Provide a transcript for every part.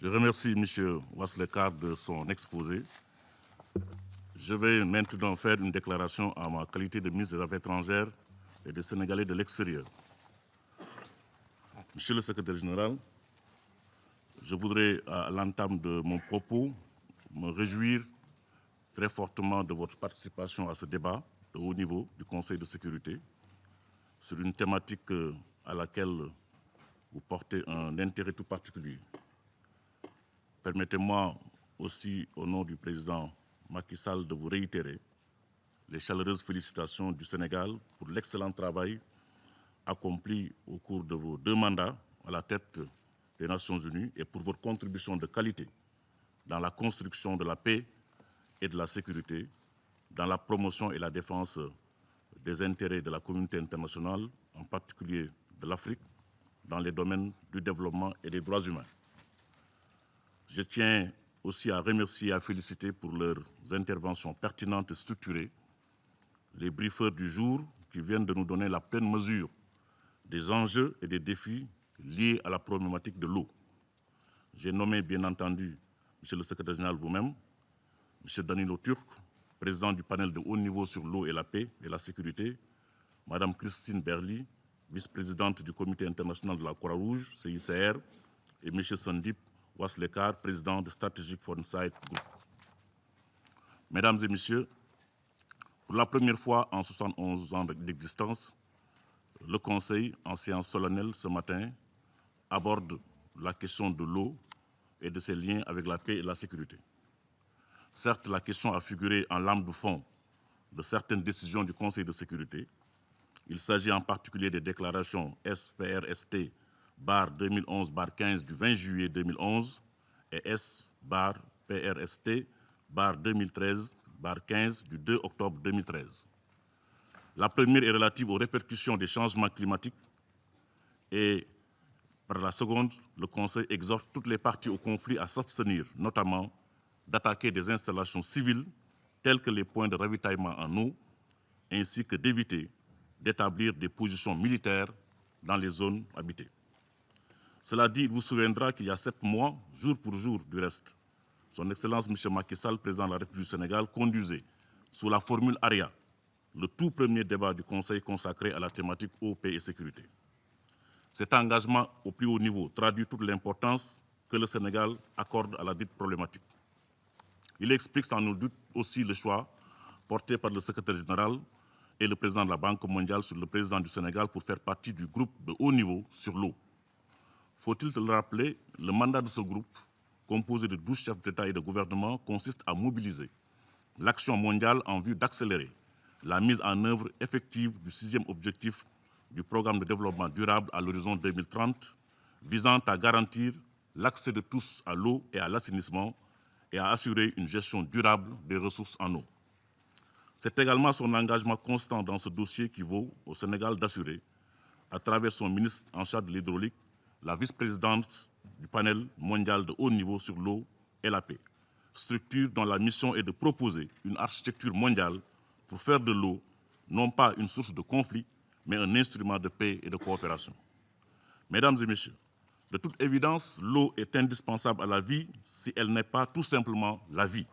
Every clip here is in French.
Je remercie M. Waslekar de son exposé. Je vais maintenant faire une déclaration en ma qualité de ministre des Affaires étrangères et des Sénégalais de l'extérieur. Monsieur le secrétaire général, je voudrais, à l'entame de mon propos, me réjouir très fortement de votre participation à ce débat de haut niveau du Conseil de sécurité sur une thématique à laquelle vous portez un intérêt tout particulier. Permettez-moi aussi, au nom du président Macky Sall, de vous réitérer les chaleureuses félicitations du Sénégal pour l'excellent travail accompli au cours de vos 2 mandats à la tête des Nations Unies et pour votre contribution de qualité dans la construction de la paix et de la sécurité, dans la promotion et la défense des intérêts de la communauté internationale, en particulier de l'Afrique, dans les domaines du développement et des droits humains. Je tiens aussi à remercier et à féliciter pour leurs interventions pertinentes et structurées les briefeurs du jour qui viennent de nous donner la pleine mesure des enjeux et des défis liés à la problématique de l'eau. J'ai nommé, bien entendu, Monsieur le secrétaire général vous-même, M. Danilo Turk, président du panel de haut niveau sur l'eau et la paix et la sécurité, Mme Christine Berly, vice-présidente du Comité international de la Croix-Rouge, CICR, et M. Sandip Waslekar, président de Strategic Foresight Group. Mesdames et Messieurs, pour la première fois en 71 ans d'existence, le Conseil, en séance solennelle ce matin, aborde la question de l'eau et de ses liens avec la paix et la sécurité. Certes, la question a figuré en lame de fond de certaines décisions du Conseil de sécurité. Il s'agit en particulier des déclarations S-PRST-2011-15 du 20 juillet 2011 et S-PRST-2013-15 du 2 octobre 2013. La première est relative aux répercussions des changements climatiques et par la seconde, le Conseil exhorte toutes les parties au conflit à s'abstenir, notamment d'attaquer des installations civiles telles que les points de ravitaillement en eau, ainsi que d'éviter d'établir des positions militaires dans les zones habitées. Cela dit, il vous souviendra qu'il y a 7 mois, jour pour jour du reste, Son Excellence M. Macky Sall, président de la République du Sénégal, conduisait, sous la formule ARIA, le tout premier débat du Conseil consacré à la thématique eau, paix et sécurité. Cet engagement au plus haut niveau traduit toute l'importance que le Sénégal accorde à la dite problématique. Il explique sans nul doute aussi le choix porté par le secrétaire général et le président de la Banque mondiale sur le président du Sénégal pour faire partie du groupe de haut niveau sur l'eau. Faut-il te le rappeler, le mandat de ce groupe, composé de 12 chefs d'État et de gouvernement, consiste à mobiliser l'action mondiale en vue d'accélérer la mise en œuvre effective du 6e objectif du programme de développement durable à l'horizon 2030, visant à garantir l'accès de tous à l'eau et à l'assainissement et à assurer une gestion durable des ressources en eau. C'est également son engagement constant dans ce dossier qui vaut au Sénégal d'assurer, à travers son ministre en charge de l'hydraulique, la vice-présidence du panel mondial de haut niveau sur l'eau et la paix, structure dont la mission est de proposer une architecture mondiale pour faire de l'eau non pas une source de conflit, mais un instrument de paix et de coopération. Mesdames et messieurs, de toute évidence, l'eau est indispensable à la vie si elle n'est pas tout simplement la vie.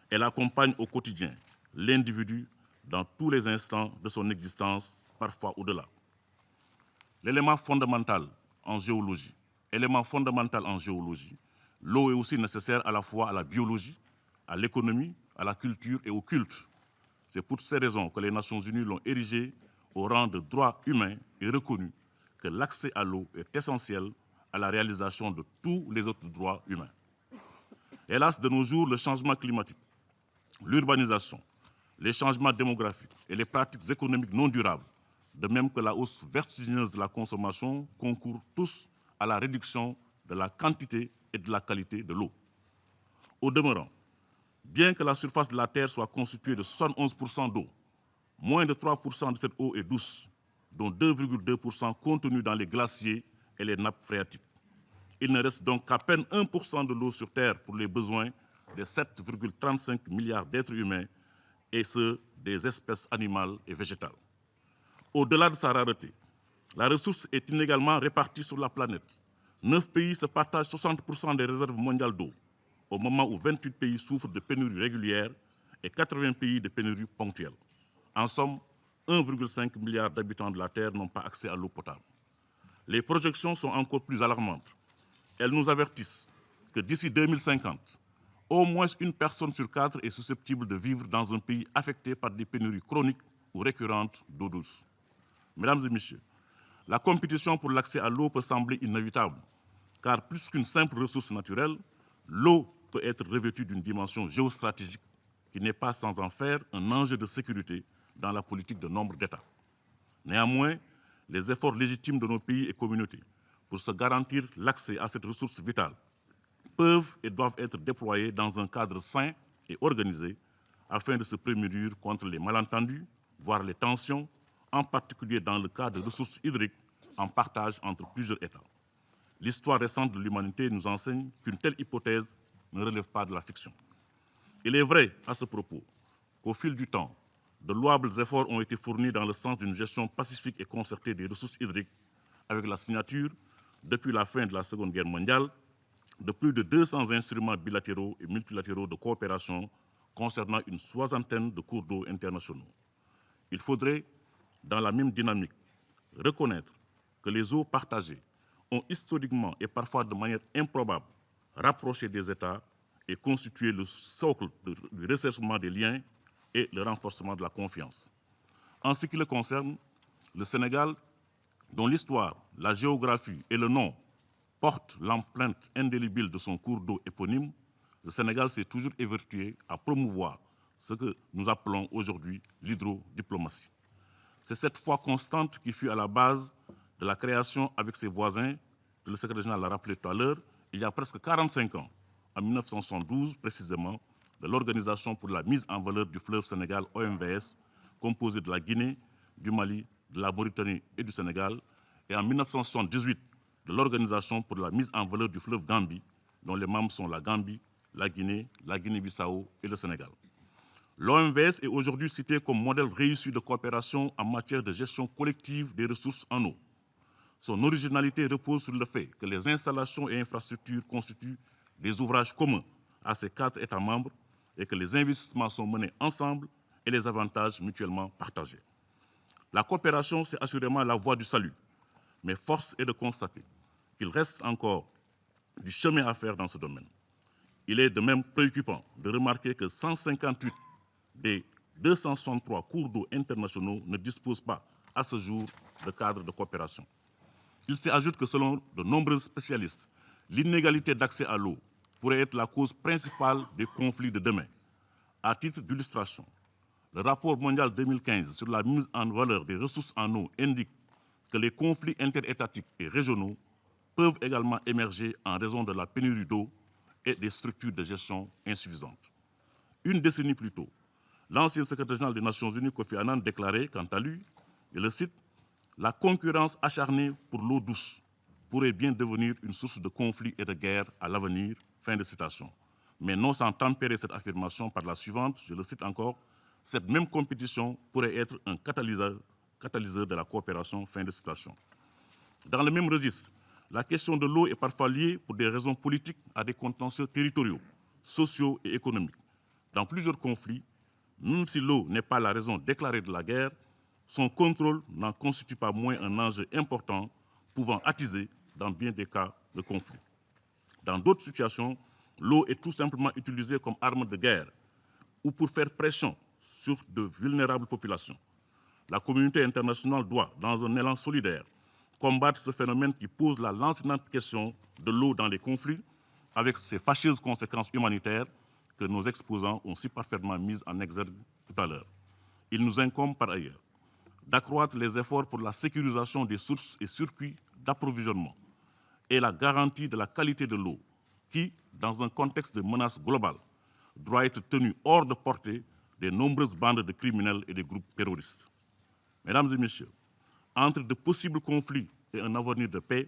Elle accompagne au quotidien l'individu dans tous les instants de son existence, parfois au-delà. L'élément fondamental en géologie, l'eau est aussi nécessaire à la fois à la biologie, à l'économie, à la culture et au culte. C'est pour ces raisons que les Nations Unies l'ont érigée au rang de droit humain et reconnu que l'accès à l'eau est essentiel à la réalisation de tous les autres droits humains. Hélas, de nos jours, le changement climatique, l'urbanisation, les changements démographiques et les pratiques économiques non durables, de même que la hausse vertigineuse de la consommation, concourent tous à la réduction de la quantité et de la qualité de l'eau. Au demeurant, bien que la surface de la Terre soit constituée de 71% d'eau, moins de 3% de cette eau est douce, dont 2,2% contenue dans les glaciers et les nappes phréatiques. Il ne reste donc qu'à peine 1% de l'eau sur Terre pour les besoins des 7,35 milliards d'êtres humains et ceux des espèces animales et végétales. Au-delà de sa rareté, la ressource est inégalement répartie sur la planète, 9 pays se partagent 60% des réserves mondiales d'eau, au moment où 28 pays souffrent de pénuries régulières et 80 pays de pénuries ponctuelles. En somme, 1,5 milliard d'habitants de la Terre n'ont pas accès à l'eau potable. Les projections sont encore plus alarmantes. Elles nous avertissent que d'ici 2050, au moins une personne sur 4 est susceptible de vivre dans un pays affecté par des pénuries chroniques ou récurrentes d'eau douce. Mesdames et messieurs, la compétition pour l'accès à l'eau peut sembler inévitable, car plus qu'une simple ressource naturelle, l'eau peut être revêtue d'une dimension géostratégique qui n'est pas sans en faire un enjeu de sécurité dans la politique de nombre d'États. Néanmoins, les efforts légitimes de nos pays et communautés pour se garantir l'accès à cette ressource vitale peuvent et doivent être déployés dans un cadre sain et organisé afin de se prémunir contre les malentendus, voire les tensions, en particulier dans le cas de ressources hydriques en partage entre plusieurs États. L'histoire récente de l'humanité nous enseigne qu'une telle hypothèse ne relève pas de la fiction. Il est vrai à ce propos qu'au fil du temps, de louables efforts ont été fournis dans le sens d'une gestion pacifique et concertée des ressources hydriques avec la signature, depuis la fin de la Seconde Guerre mondiale, de plus de 200 instruments bilatéraux et multilatéraux de coopération concernant une soixantaine de cours d'eau internationaux. Il faudrait, dans la même dynamique, reconnaître que les eaux partagées ont historiquement et parfois de manière improbable rapproché des États et constitué le socle du resserrement des liens et le renforcement de la confiance. En ce qui le concerne, le Sénégal, dont l'histoire, la géographie et le nom portent l'empreinte indélébile de son cours d'eau éponyme, le Sénégal s'est toujours évertué à promouvoir ce que nous appelons aujourd'hui l'hydrodiplomatie. C'est cette foi constante qui fut à la base de la création avec ses voisins, que le secrétaire général l'a rappelé tout à l'heure, il y a presque 45 ans, en 1972 précisément, de l'Organisation pour la mise en valeur du fleuve Sénégal, OMVS, composée de la Guinée, du Mali, de la Mauritanie et du Sénégal, et en 1978, de l'Organisation pour la mise en valeur du fleuve Gambie, dont les membres sont la Gambie, la Guinée-Bissau et le Sénégal. L'OMVS est aujourd'hui cité comme modèle réussi de coopération en matière de gestion collective des ressources en eau. Son originalité repose sur le fait que les installations et infrastructures constituent des ouvrages communs à ces 4 États membres et que les investissements sont menés ensemble et les avantages mutuellement partagés. La coopération, c'est assurément la voie du salut, mais force est de constater qu'il reste encore du chemin à faire dans ce domaine. Il est de même préoccupant de remarquer que 158 des 263 cours d'eau internationaux ne disposent pas à ce jour de cadre de coopération. Il s'y ajoute que selon de nombreux spécialistes, l'inégalité d'accès à l'eau pourrait être la cause principale des conflits de demain. À titre d'illustration, le rapport mondial 2015 sur la mise en valeur des ressources en eau indique que les conflits interétatiques et régionaux peuvent également émerger en raison de la pénurie d'eau et des structures de gestion insuffisantes. Une décennie plus tôt, l'ancien secrétaire général des Nations Unies, Kofi Annan, déclarait, quant à lui, et le cite, « La concurrence acharnée pour l'eau douce pourrait bien devenir une source de conflits et de guerres à l'avenir. » Fin de citation. Mais non sans tempérer cette affirmation par la suivante, je le cite encore, « Cette même compétition pourrait être un catalyseur de la coopération. » Fin de citation. Dans le même registre, la question de l'eau est parfois liée pour des raisons politiques à des contentieux territoriaux, sociaux et économiques. Dans plusieurs conflits, même si l'eau n'est pas la raison déclarée de la guerre, son contrôle n'en constitue pas moins un enjeu important pouvant attiser, dans bien des cas, le conflit. Dans d'autres situations, l'eau est tout simplement utilisée comme arme de guerre ou pour faire pression sur de vulnérables populations. La communauté internationale doit, dans un élan solidaire, combattre ce phénomène qui pose la lancinante question de l'eau dans les conflits, avec ses fâcheuses conséquences humanitaires que nos exposants ont si parfaitement mises en exergue tout à l'heure. Il nous incombe par ailleurs d'accroître les efforts pour la sécurisation des sources et circuits d'approvisionnement et la garantie de la qualité de l'eau qui, dans un contexte de menace globale, doit être tenue hors de portée des nombreuses bandes de criminels et de groupes terroristes. Mesdames et messieurs, entre de possibles conflits et un avenir de paix,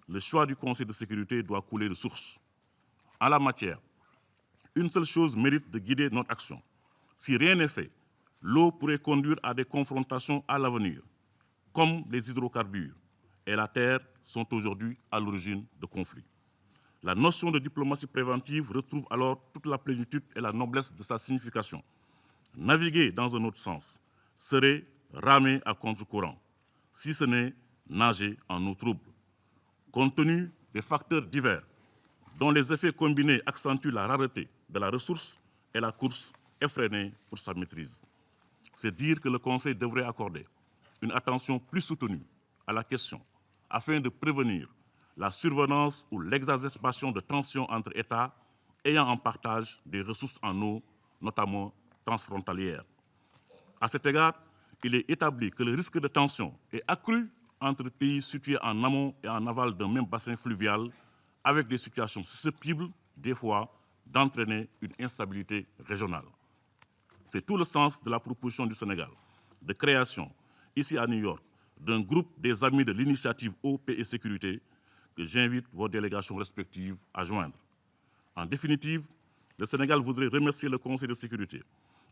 le choix du Conseil de sécurité doit couler de source. En la matière, une seule chose mérite de guider notre action. Si rien n'est fait, l'eau pourrait conduire à des confrontations à l'avenir, comme les hydrocarbures et la terre sont aujourd'hui à l'origine de conflits. La notion de diplomatie préventive retrouve alors toute la plénitude et la noblesse de sa signification. Naviguer dans un autre sens serait ramer à contre-courant, si ce n'est nager en eau trouble. Compte tenu des facteurs divers dont les effets combinés accentuent la rareté de la ressource et la course effrénée pour sa maîtrise. C'est dire que le Conseil devrait accorder une attention plus soutenue à la question afin de prévenir la survenance ou l'exacerbation de tensions entre États ayant en partage des ressources en eau, notamment transfrontalières. À cet égard, il est établi que le risque de tension est accru entre pays situés en amont et en aval d'un même bassin fluvial, avec des situations susceptibles, des fois, d'entraîner une instabilité régionale. C'est tout le sens de la proposition du Sénégal de création, ici à New York, d'un groupe des amis de l'initiative Eau, Paix et Sécurité que j'invite vos délégations respectives à joindre. En définitive, le Sénégal voudrait remercier le Conseil de sécurité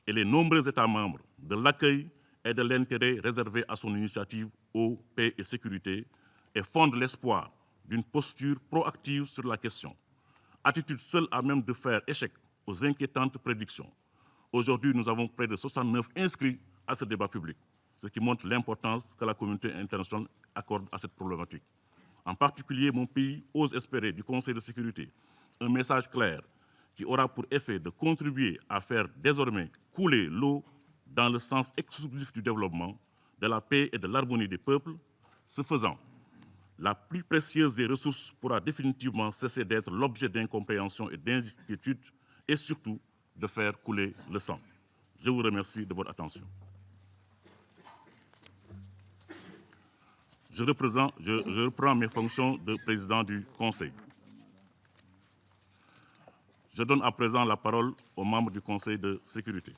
et les nombreux États membres de l'accueil et de l'intérêt réservé à son initiative Eau, Paix et Sécurité et fonde l'espoir d'une posture proactive sur la question. Attitude seule à même de faire échec aux inquiétantes prédictions. Aujourd'hui, nous avons près de 69 inscrits à ce débat public, ce qui montre l'importance que la communauté internationale accorde à cette problématique. En particulier, mon pays ose espérer du Conseil de sécurité un message clair qui aura pour effet de contribuer à faire désormais couler l'eau dans le sens exclusif du développement, de la paix et de l'harmonie des peuples. Ce faisant, la plus précieuse des ressources pourra définitivement cesser d'être l'objet d'incompréhension et d'inquiétude et surtout de faire couler le sang. Je vous remercie de votre attention. Je reprends mes fonctions de président du Conseil. Je donne à présent la parole aux membres du Conseil de sécurité.